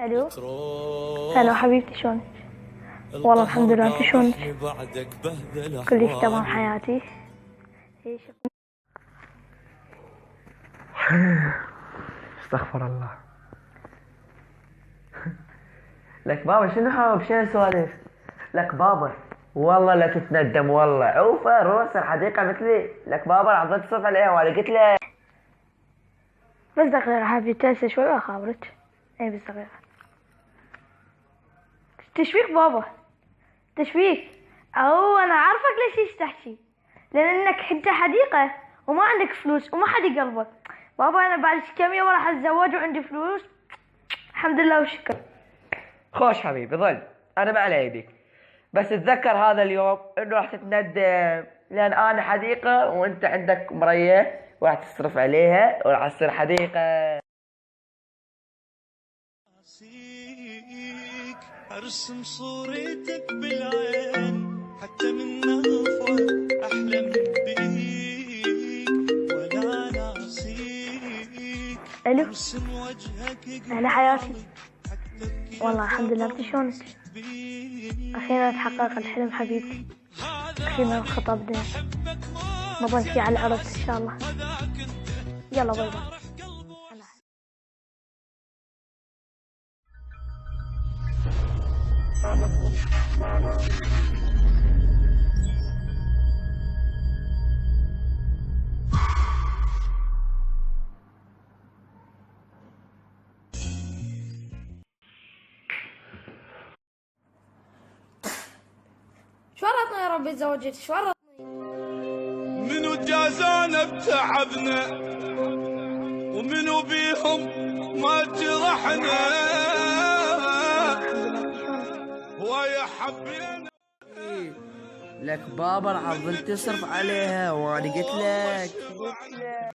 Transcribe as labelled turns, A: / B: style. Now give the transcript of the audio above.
A: الو. هلا حبيبتي، شلونك؟ والله الحمد لله، انت شلونك؟ كلش تمام حياتي.
B: استغفر الله. لك بابا شنو حاب؟ شنو السوالف؟ لك بابا والله لا تتندم، والله عوفه روح صير حديقه مثلي. لك بابا عضلت تصف عليها وانا قلت له
A: بس دقيقة حبيبتي، هسه شوي واخابرك. اي بس دقيقة. تشويق بابا، تشويق. انا عارفك ليش تحكي، لانك انت حديقة وما عندك فلوس وما حد يقلبك. بابا انا بعد كم يوم راح اتزوج وعندي فلوس، الحمد لله والشكر.
B: خوش حبيبي ظل، انا ما على يديك، بس تذكر هذا اليوم انه راح تتندم، لان انا حديقه وانت عندك مريه وراح تصرف عليها وراح تصير حديقه.
C: ارسم صورتك بالعين، حتى من نافوة احلم بيك ولا ناسيك.
A: الو. هلا حياتي. والله الحمد لله، انت شلونك؟ اخيرا تحقق الحلم حبيبي، اخيرا خطبنا، نظن في على العرس ان شاء الله. يلا باي باي. شو ورطنا يا ربي تزوجت؟ شو ورطني؟
C: منو جازانا بتعبنا ومنو بيهم ما جرحنا، ويا حبينا.
B: لك بابا العضل تصرف عليها وانا قلت لك